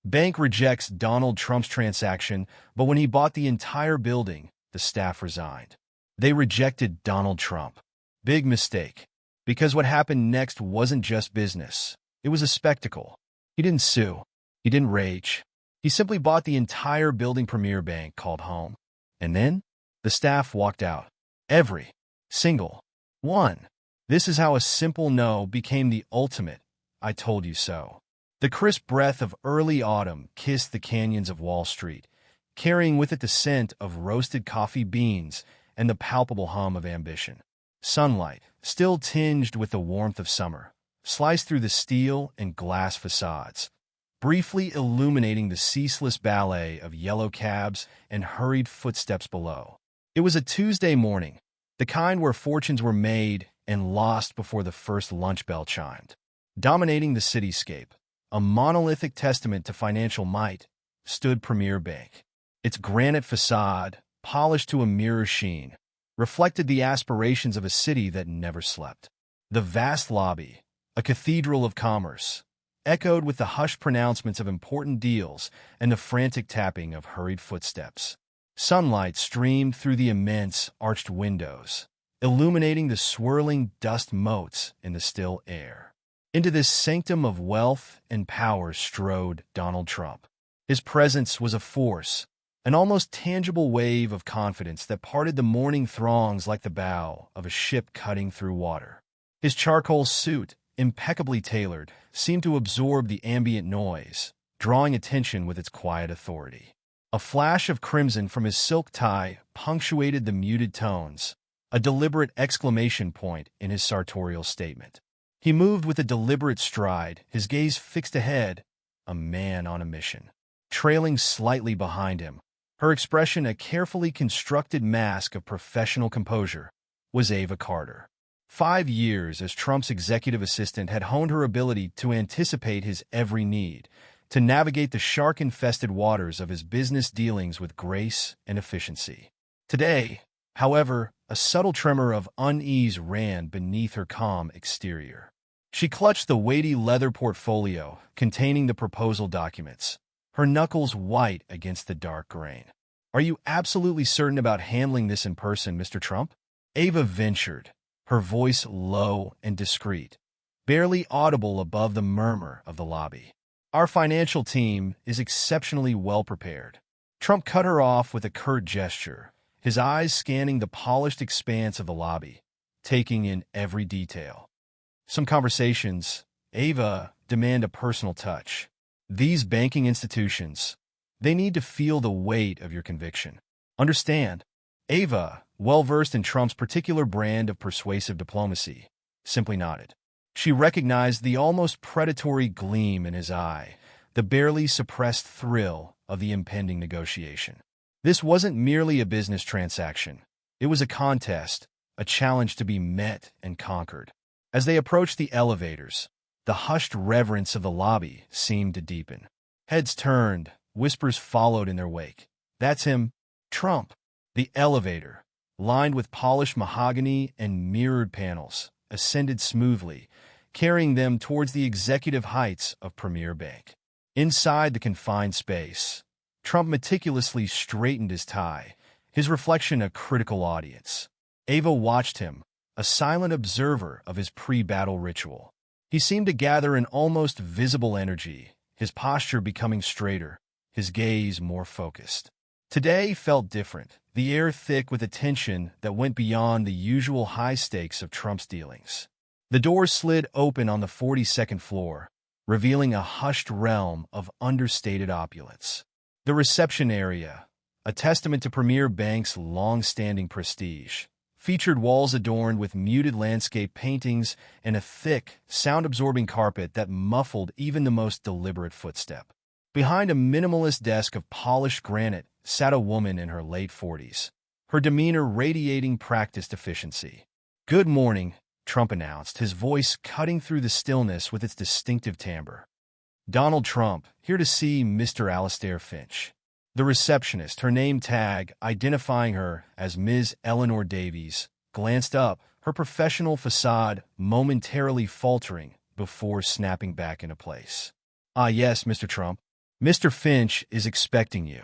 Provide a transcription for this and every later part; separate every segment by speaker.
Speaker 1: Bank rejects Donald Trump's transaction, but when he bought the entire building, the staff resigned. They rejected Donald Trump. Big mistake. Because what happened next wasn't just business. It was a spectacle. He didn't sue. He didn't rage. He simply bought the entire building Premier Bank called home. And then, the staff walked out. Every single one. This is how a simple no became the ultimate "I told you so." The crisp breath of early autumn kissed the canyons of Wall Street, carrying with it the scent of roasted coffee beans and the palpable hum of ambition. Sunlight, still tinged with the warmth of summer, sliced through the steel and glass facades, briefly illuminating the ceaseless ballet of yellow cabs and hurried footsteps below. It was a Tuesday morning, the kind where fortunes were made and lost before the first lunch bell chimed. Dominating the cityscape, a monolithic testament to financial might, stood Premier Bank. Its granite facade, polished to a mirror sheen, reflected the aspirations of a city that never slept. The vast lobby, a cathedral of commerce, echoed with the hushed pronouncements of important deals and the frantic tapping of hurried footsteps. Sunlight streamed through the immense, arched windows, illuminating the swirling dust motes in the still air. Into this sanctum of wealth and power strode Donald Trump. His presence was a force, an almost tangible wave of confidence that parted the morning throngs like the bow of a ship cutting through water. His charcoal suit, impeccably tailored, seemed to absorb the ambient noise, drawing attention with its quiet authority. A flash of crimson from his silk tie punctuated the muted tones, a deliberate exclamation point in his sartorial statement. He moved with a deliberate stride, his gaze fixed ahead, a man on a mission. Trailing slightly behind him, her expression a carefully constructed mask of professional composure, was Ava Carter. 5 years as Trump's executive assistant had honed her ability to anticipate his every need, to navigate the shark-infested waters of his business dealings with grace and efficiency. Today, however, a subtle tremor of unease ran beneath her calm exterior. She clutched the weighty leather portfolio containing the proposal documents, her knuckles white against the dark grain. "Are you absolutely certain about handling this in person, Mr. Trump?" Ava ventured, her voice low and discreet, barely audible above the murmur of the lobby. "Our financial team is exceptionally well prepared." Trump cut her off with a curt gesture, his eyes scanning the polished expanse of the lobby, taking in every detail. "Some conversations, Ava, demand a personal touch. These banking institutions, they need to feel the weight of your conviction. Understand?" Ava, well-versed in Trump's particular brand of persuasive diplomacy, simply nodded. She recognized the almost predatory gleam in his eye, the barely suppressed thrill of the impending negotiation. This wasn't merely a business transaction. It was a contest, a challenge to be met and conquered. As they approached the elevators, the hushed reverence of the lobby seemed to deepen. Heads turned, whispers followed in their wake. "That's him, Trump." The elevator, lined with polished mahogany and mirrored panels, ascended smoothly, carrying them towards the executive heights of Premier Bank. Inside the confined space, Trump meticulously straightened his tie, his reflection a critical audience. Ava watched him, a silent observer of his pre-battle ritual. He seemed to gather an almost visible energy, his posture becoming straighter, his gaze more focused. Today felt different, the air thick with a tension that went beyond the usual high stakes of Trump's dealings. The door slid open on the 42nd floor, revealing a hushed realm of understated opulence. The reception area, a testament to Premier Bank's long-standing prestige, featured walls adorned with muted landscape paintings and a thick, sound-absorbing carpet that muffled even the most deliberate footstep. Behind a minimalist desk of polished granite sat a woman in her late 40s, her demeanor radiating practiced efficiency. "Good morning," Trump announced, his voice cutting through the stillness with its distinctive timbre. "Donald Trump, here to see Mr. Alastair Finch." The receptionist, her name tag identifying her as Ms. Eleanor Davies, glanced up, her professional facade momentarily faltering before snapping back into place. "Ah, yes, Mr. Trump. Mr. Finch is expecting you.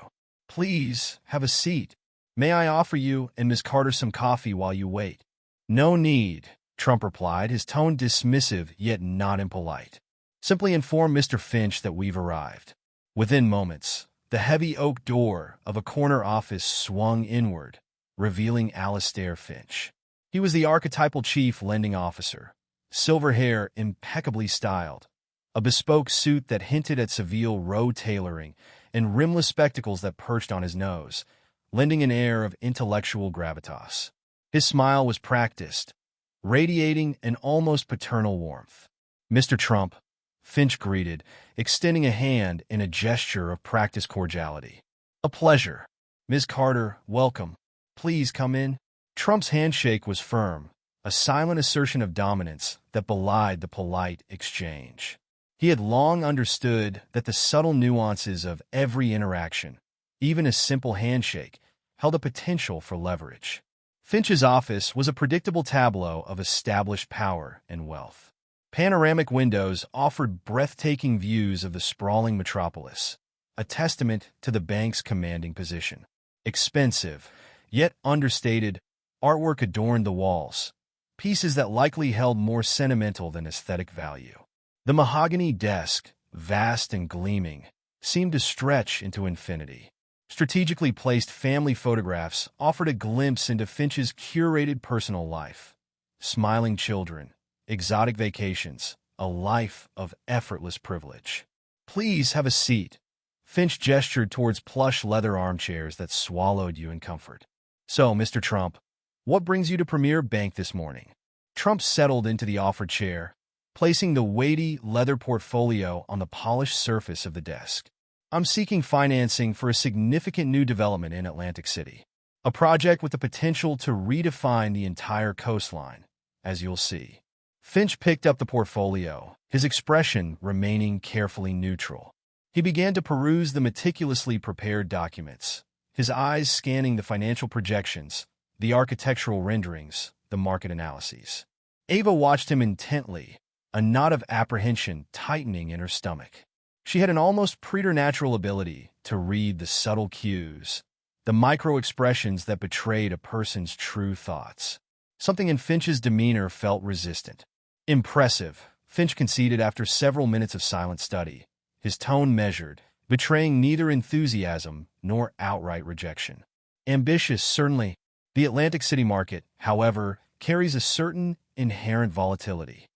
Speaker 1: Please, have a seat. May I offer you and Miss Carter some coffee while you wait? No need, Trump replied, his tone dismissive yet not impolite. Simply inform Mr. Finch that we've arrived. Within moments, the heavy oak door of a corner office swung inward, revealing Alastair Finch. He was the archetypal chief lending officer, silver hair impeccably styled, a bespoke suit that hinted at Savile Row tailoring, and rimless spectacles that perched on his nose, lending an air of intellectual gravitas. His smile was practiced, radiating an almost paternal warmth. Mr. Trump, Finch greeted, extending a hand in a gesture of practiced cordiality. A pleasure. Ms. Carter, welcome. Please come in. Trump's handshake was firm, a silent assertion of dominance that belied the polite exchange. He had long understood that the subtle nuances of every interaction, even a simple handshake, held a potential for leverage. Finch's office was a predictable tableau of established power and wealth. Panoramic windows offered breathtaking views of the sprawling metropolis, a testament to the bank's commanding position. Expensive, yet understated, artwork adorned the walls, pieces that likely held more sentimental than aesthetic value. The mahogany desk, vast and gleaming, seemed to stretch into infinity. Strategically placed family photographs offered a glimpse into Finch's curated personal life. Smiling children, exotic vacations, a life of effortless privilege. Please have a seat. Finch gestured towards plush leather armchairs that swallowed you in comfort. So, Mr. Trump, what brings you to Premier Bank this morning? Trump settled into the offered chair, placing the weighty leather portfolio on the polished surface of the desk. I'm seeking financing for a significant new development in Atlantic City. A project with the potential to redefine the entire coastline, as you'll see. Finch picked up the portfolio, his expression remaining carefully neutral. He began to peruse the meticulously prepared documents, his eyes scanning the financial projections, the architectural renderings, the market analyses. Ava watched him intently, a knot of apprehension tightening in her stomach. She had an almost preternatural ability to read the subtle cues, the micro-expressions that betrayed a person's true thoughts. Something in Finch's demeanor felt resistant. Impressive, Finch conceded after several minutes of silent study, his tone measured, betraying neither enthusiasm nor outright rejection. Ambitious, certainly. The Atlantic City market, however, carries a certain inherent volatility.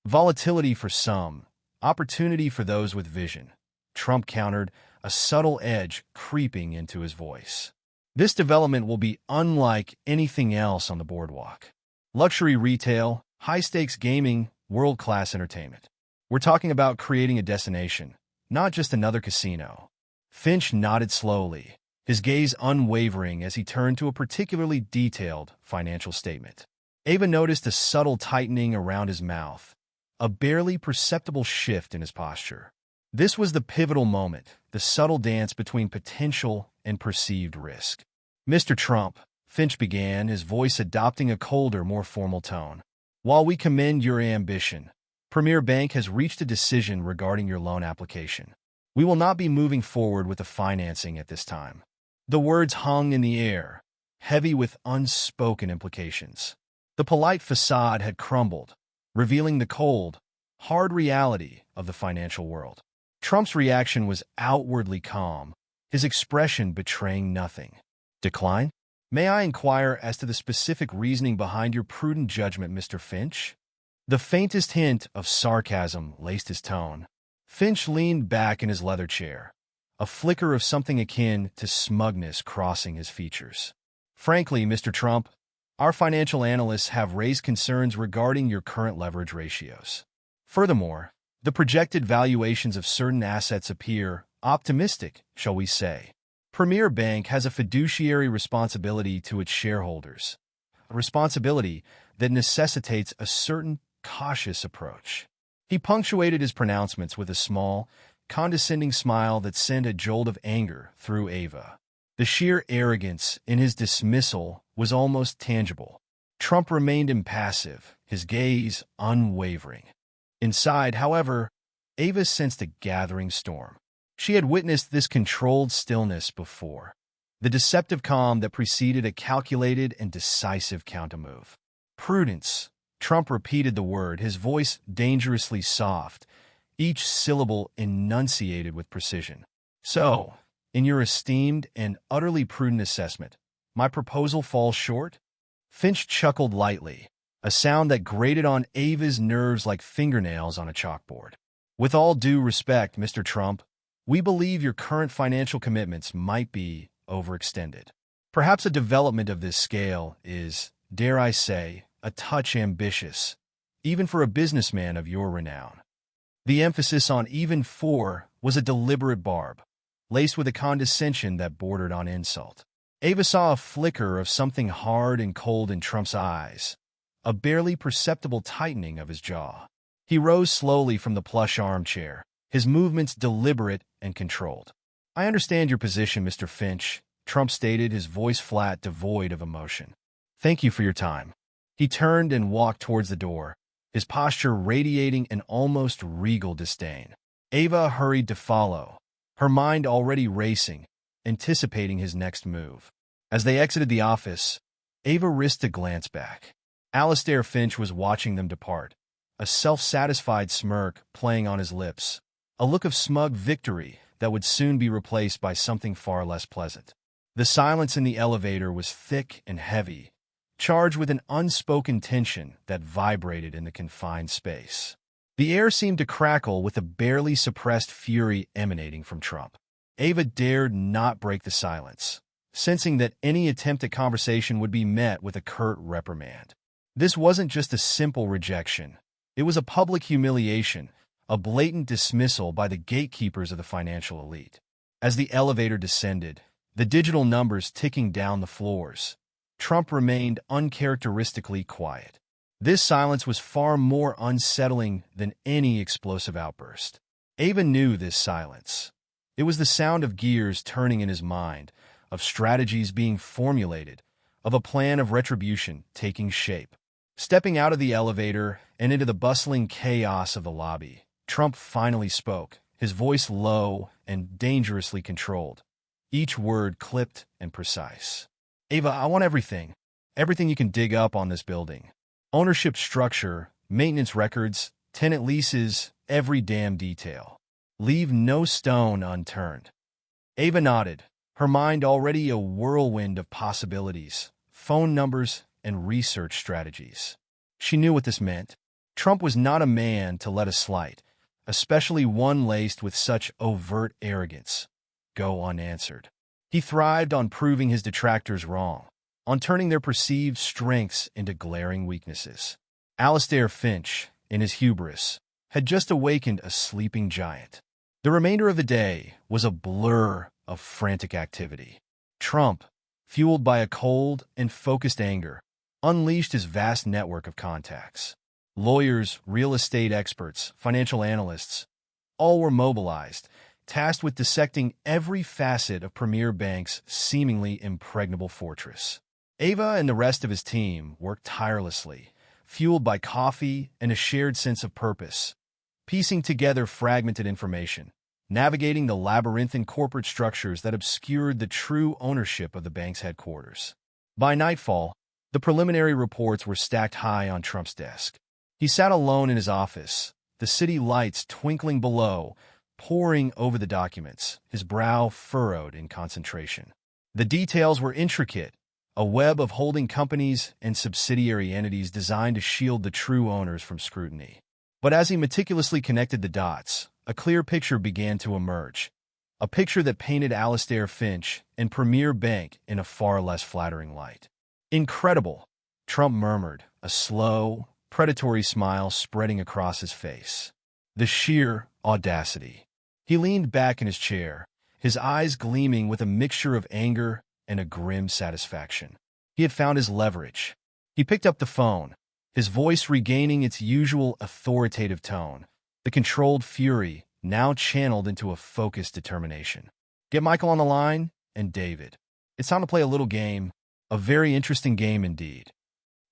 Speaker 1: Volatility for some, opportunity for those with vision, Trump countered, a subtle edge creeping into his voice. This development will be unlike anything else on the boardwalk. Luxury retail, high-stakes gaming, world-class entertainment. We're talking about creating a destination, not just another casino. Finch nodded slowly, his gaze unwavering as he turned to a particularly detailed financial statement. Ava noticed a subtle tightening around his mouth, a barely perceptible shift in his posture. This was the pivotal moment, the subtle dance between potential and perceived risk. Mr. Trump, Finch began, his voice adopting a colder, more formal tone. While we commend your ambition, Premier Bank has reached a decision regarding your loan application. We will not be moving forward with the financing at this time. The words hung in the air, heavy with unspoken implications. The polite facade had crumbled, revealing the cold, hard reality of the financial world. Trump's reaction was outwardly calm, his expression betraying nothing. Decline? May I inquire as to the specific reasoning behind your prudent judgment, Mr. Finch? The faintest hint of sarcasm laced his tone. Finch leaned back in his leather chair, a flicker of something akin to smugness crossing his features. Frankly, Mr. Trump, our financial analysts have raised concerns regarding your current leverage ratios. Furthermore, the projected valuations of certain assets appear optimistic, shall we say. Premier Bank has a fiduciary responsibility to its shareholders, a responsibility that necessitates a certain cautious approach. He punctuated his pronouncements with a small, condescending smile that sent a jolt of anger through Ava. The sheer arrogance in his dismissal was almost tangible. Trump remained impassive, his gaze unwavering. Inside, however, Ava sensed a gathering storm. She had witnessed this controlled stillness before, the deceptive calm that preceded a calculated and decisive countermove. Prudence. Trump repeated the word, his voice dangerously soft, each syllable enunciated with precision. So, in your esteemed and utterly prudent assessment, my proposal falls short? Finch chuckled lightly, a sound that grated on Ava's nerves like fingernails on a chalkboard. With all due respect, Mr. Trump, we believe your current financial commitments might be overextended. Perhaps a development of this scale is, dare I say, a touch ambitious, even for a businessman of your renown. The emphasis on even for was a deliberate barb, laced with a condescension that bordered on insult. Ava saw a flicker of something hard and cold in Trump's eyes, a barely perceptible tightening of his jaw. He rose slowly from the plush armchair, his movements deliberate and controlled. I understand your position, Mr. Finch, Trump stated, his voice flat, devoid of emotion. Thank you for your time. He turned and walked towards the door, his posture radiating an almost regal disdain. Ava hurried to follow, her mind already racing, anticipating his next move. As they exited the office, Ava risked a glance back. Alastair Finch was watching them depart, a self-satisfied smirk playing on his lips, a look of smug victory that would soon be replaced by something far less pleasant. The silence in the elevator was thick and heavy, charged with an unspoken tension that vibrated in the confined space. The air seemed to crackle with a barely suppressed fury emanating from Trump. Ava dared not break the silence, sensing that any attempt at conversation would be met with a curt reprimand. This wasn't just a simple rejection. It was a public humiliation, a blatant dismissal by the gatekeepers of the financial elite. As the elevator descended, the digital numbers ticking down the floors, Trump remained uncharacteristically quiet. This silence was far more unsettling than any explosive outburst. Ava knew this silence. It was the sound of gears turning in his mind, of strategies being formulated, of a plan of retribution taking shape. Stepping out of the elevator and into the bustling chaos of the lobby, Trump finally spoke, his voice low and dangerously controlled, each word clipped and precise. Ava, I want everything. Everything you can dig up on this building. Ownership structure, maintenance records, tenant leases, every damn detail. Leave no stone unturned. Ava nodded, her mind already a whirlwind of possibilities, phone numbers, and research strategies. She knew what this meant. Trump was not a man to let a slight, especially one laced with such overt arrogance, go unanswered. He thrived on proving his detractors wrong, on turning their perceived strengths into glaring weaknesses. Alastair Finch, in his hubris, had just awakened a sleeping giant. The remainder of the day was a blur of frantic activity. Trump, fueled by a cold and focused anger, unleashed his vast network of contacts. Lawyers, real estate experts, financial analysts, all were mobilized, tasked with dissecting every facet of Premier Bank's seemingly impregnable fortress. Ava and the rest of his team worked tirelessly, fueled by coffee and a shared sense of purpose, piecing together fragmented information, navigating the labyrinthine corporate structures that obscured the true ownership of the bank's headquarters. By nightfall, the preliminary reports were stacked high on Trump's desk. He sat alone in his office, the city lights twinkling below, poring over the documents, his brow furrowed in concentration. The details were intricate, a web of holding companies and subsidiary entities designed to shield the true owners from scrutiny. But as he meticulously connected the dots, a clear picture began to emerge, a picture that painted Alastair Finch and Premier Bank in a far less flattering light. Incredible, Trump murmured, a slow, predatory smile spreading across his face. The sheer audacity. He leaned back in his chair, his eyes gleaming with a mixture of anger and a grim satisfaction. He had found his leverage. He picked up the phone, his voice regaining its usual authoritative tone, the controlled fury now channeled into a focused determination. Get Michael on the line, and David. It's time to play a little game, a very interesting game indeed.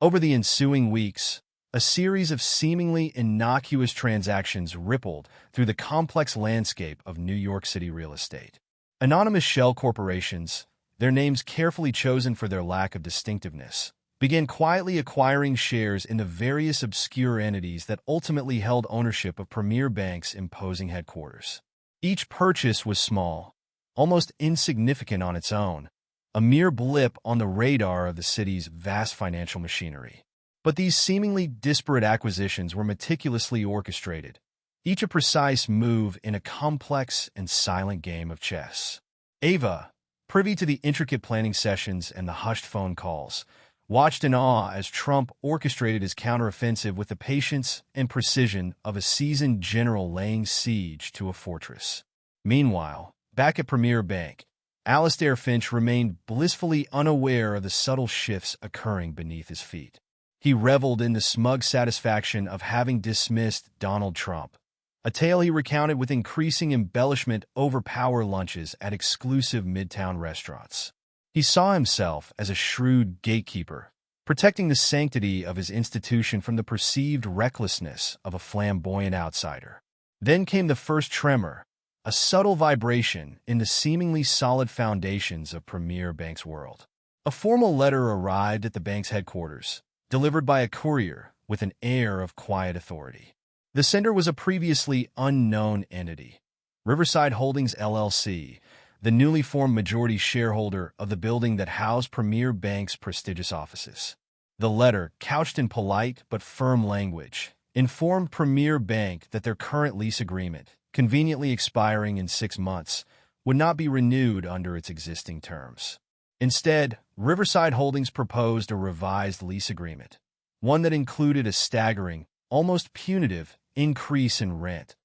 Speaker 1: Over the ensuing weeks, A series of seemingly innocuous transactions rippled through the complex landscape of New York City real estate. Anonymous shell corporations, their names carefully chosen for their lack of distinctiveness, began quietly acquiring shares in the various obscure entities that ultimately held ownership of Premier Bank's imposing headquarters. Each purchase was small, almost insignificant on its own, a mere blip on the radar of the city's vast financial machinery. But these seemingly disparate acquisitions were meticulously orchestrated, each a precise move in a complex and silent game of chess. Ava, privy to the intricate planning sessions and the hushed phone calls, watched in awe as Trump orchestrated his counteroffensive with the patience and precision of a seasoned general laying siege to a fortress. Meanwhile, back at Premier Bank, Alastair Finch remained blissfully unaware of the subtle shifts occurring beneath his feet. He reveled in the smug satisfaction of having dismissed Donald Trump, a tale he recounted with increasing embellishment over power lunches at exclusive midtown restaurants. He saw himself as a shrewd gatekeeper, protecting the sanctity of his institution from the perceived recklessness of a flamboyant outsider. Then came the first tremor, a subtle vibration in the seemingly solid foundations of Premier Bank's world. A formal letter arrived at the bank's headquarters, delivered by a courier with an air of quiet authority. The sender was a previously unknown entity, Riverside Holdings LLC, the newly formed majority shareholder of the building that housed Premier Bank's prestigious offices. The letter, couched in polite but firm language, informed Premier Bank that their current lease agreement, conveniently expiring in 6 months, would not be renewed under its existing terms. Instead, Riverside Holdings proposed a revised lease agreement, one that included a staggering, almost punitive, increase in rent,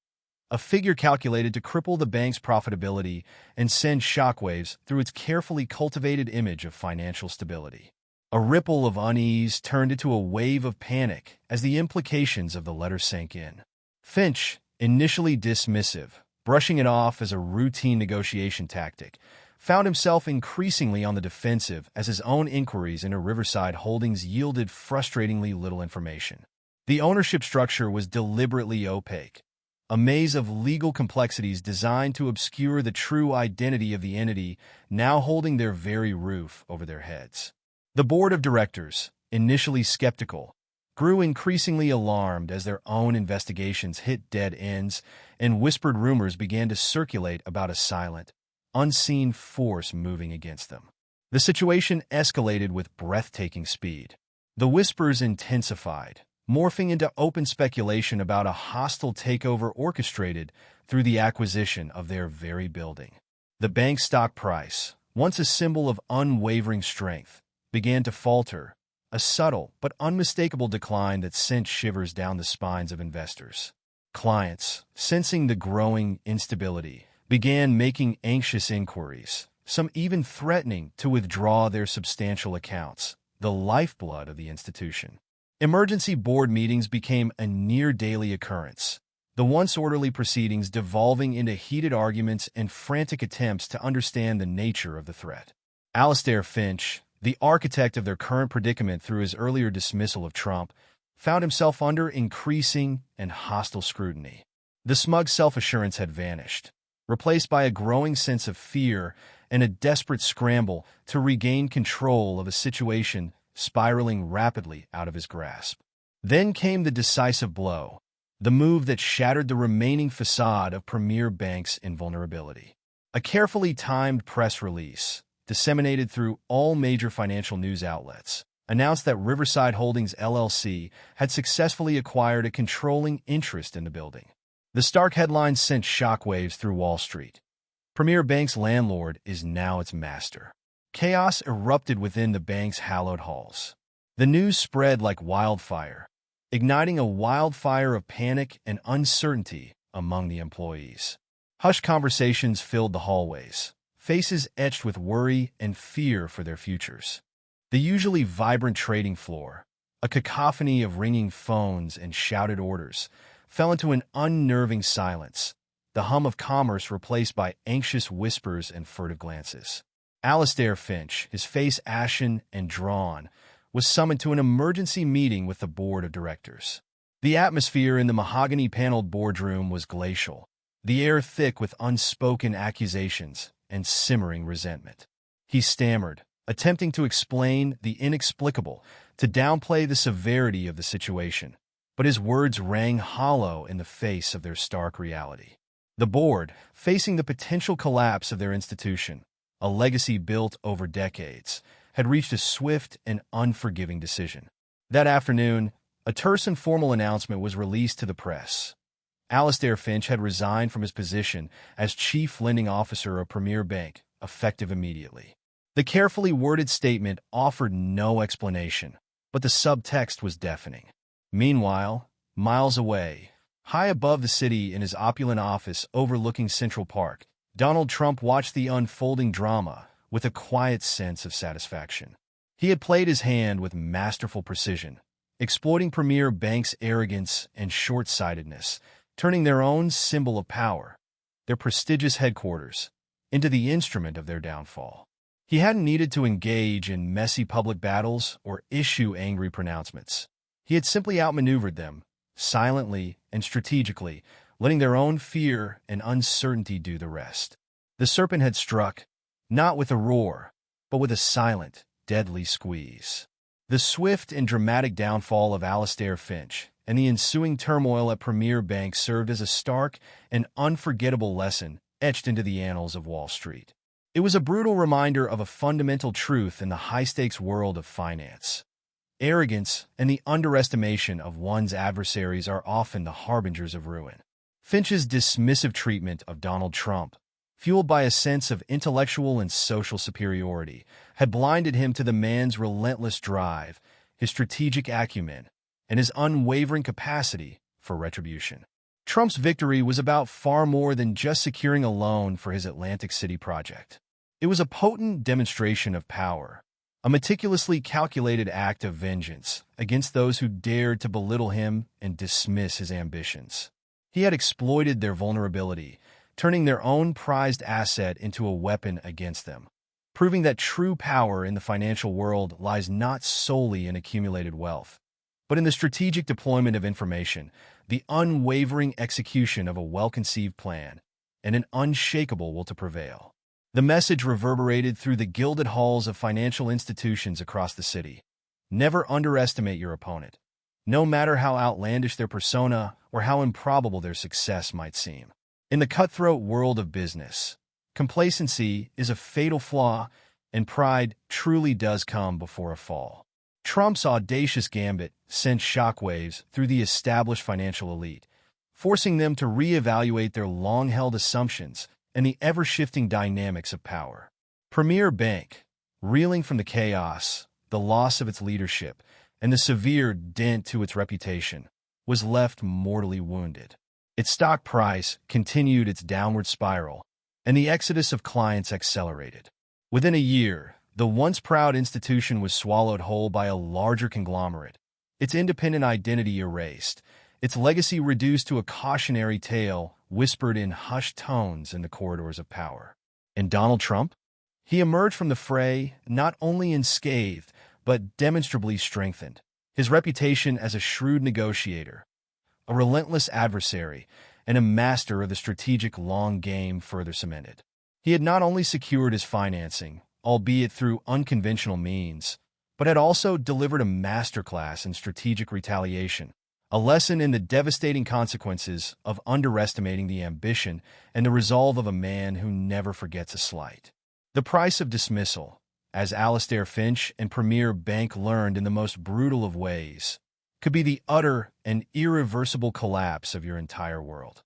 Speaker 1: a figure calculated to cripple the bank's profitability and send shockwaves through its carefully cultivated image of financial stability. A ripple of unease turned into a wave of panic as the implications of the letter sank in. Finch, initially dismissive, brushing it off as a routine negotiation tactic, found himself increasingly on the defensive as his own inquiries into Riverside Holdings yielded frustratingly little information. The ownership structure was deliberately opaque, a maze of legal complexities designed to obscure the true identity of the entity now holding their very roof over their heads. The board of directors, initially skeptical, grew increasingly alarmed as their own investigations hit dead ends and whispered rumors began to circulate about a silent, unseen force moving against them. The situation escalated with breathtaking speed. The whispers intensified, morphing into open speculation about a hostile takeover orchestrated through the acquisition of their very building. The bank's stock price, once a symbol of unwavering strength, began to falter, a subtle but unmistakable decline that sent shivers down the spines of investors. Clients, sensing the growing instability, began making anxious inquiries, some even threatening to withdraw their substantial accounts, the lifeblood of the institution. Emergency board meetings became a near-daily occurrence, the once orderly proceedings devolving into heated arguments and frantic attempts to understand the nature of the threat. Alastair Finch, the architect of their current predicament through his earlier dismissal of Trump, found himself under increasing and hostile scrutiny. The smug self-assurance had vanished, replaced by a growing sense of fear and a desperate scramble to regain control of a situation spiraling rapidly out of his grasp. Then came the decisive blow, the move that shattered the remaining facade of Premier Bank's invulnerability. A carefully timed press release, disseminated through all major financial news outlets, announced that Riverside Holdings LLC had successfully acquired a controlling interest in the building. The stark headlines sent shockwaves through Wall Street. Premier Bank's landlord is now its master. Chaos erupted within the bank's hallowed halls. The news spread like wildfire, igniting a wildfire of panic and uncertainty among the employees. Hushed conversations filled the hallways, faces etched with worry and fear for their futures. The usually vibrant trading floor, a cacophony of ringing phones and shouted orders, fell into an unnerving silence, the hum of commerce replaced by anxious whispers and furtive glances. Alastair Finch, his face ashen and drawn, was summoned to an emergency meeting with the board of directors. The atmosphere in the mahogany-paneled boardroom was glacial, the air thick with unspoken accusations and simmering resentment. He stammered, attempting to explain the inexplicable, to downplay the severity of the situation, but his words rang hollow in the face of their stark reality. The board, facing the potential collapse of their institution, a legacy built over decades, had reached a swift and unforgiving decision. That afternoon, a terse and formal announcement was released to the press. Alastair Finch had resigned from his position as Chief Lending Officer of Premier Bank, effective immediately. The carefully worded statement offered no explanation, but the subtext was deafening. Meanwhile, miles away, high above the city in his opulent office overlooking Central Park, Donald Trump watched the unfolding drama with a quiet sense of satisfaction. He had played his hand with masterful precision, exploiting Premier Bank's arrogance and short-sightedness, turning their own symbol of power, their prestigious headquarters, into the instrument of their downfall. He hadn't needed to engage in messy public battles or issue angry pronouncements. He had simply outmaneuvered them, silently and strategically, letting their own fear and uncertainty do the rest. The serpent had struck, not with a roar, but with a silent, deadly squeeze. The swift and dramatic downfall of Alastair Finch and the ensuing turmoil at Premier Bank served as a stark and unforgettable lesson etched into the annals of Wall Street. It was a brutal reminder of a fundamental truth in the high-stakes world of finance. Arrogance and the underestimation of one's adversaries are often the harbingers of ruin. Finch's dismissive treatment of Donald Trump, fueled by a sense of intellectual and social superiority, had blinded him to the man's relentless drive, his strategic acumen, and his unwavering capacity for retribution. Trump's victory was about far more than just securing a loan for his Atlantic City project. It was a potent demonstration of power, a meticulously calculated act of vengeance against those who dared to belittle him and dismiss his ambitions. He had exploited their vulnerability, turning their own prized asset into a weapon against them, proving that true power in the financial world lies not solely in accumulated wealth, but in the strategic deployment of information, the unwavering execution of a well-conceived plan, and an unshakable will to prevail. The message reverberated through the gilded halls of financial institutions across the city. Never underestimate your opponent, no matter how outlandish their persona or how improbable their success might seem. In the cutthroat world of business, complacency is a fatal flaw, and pride truly does come before a fall. Trump's audacious gambit sent shockwaves through the established financial elite, forcing them to reevaluate their long-held assumptions and the ever-shifting dynamics of power. Premier Bank, reeling from the chaos, the loss of its leadership, and the severe dent to its reputation, was left mortally wounded. Its stock price continued its downward spiral, and the exodus of clients accelerated. Within a year, the once proud institution was swallowed whole by a larger conglomerate, its independent identity erased, its legacy reduced to a cautionary tale whispered in hushed tones in the corridors of power. And Donald Trump? He emerged from the fray not only unscathed, but demonstrably strengthened. His reputation as a shrewd negotiator, a relentless adversary, and a master of the strategic long game further cemented. He had not only secured his financing, albeit through unconventional means, but had also delivered a masterclass in strategic retaliation, a lesson in the devastating consequences of underestimating the ambition and the resolve of a man who never forgets a slight. The price of dismissal, as Alastair Finch and Premier Bank learned in the most brutal of ways, could be the utter and irreversible collapse of your entire world.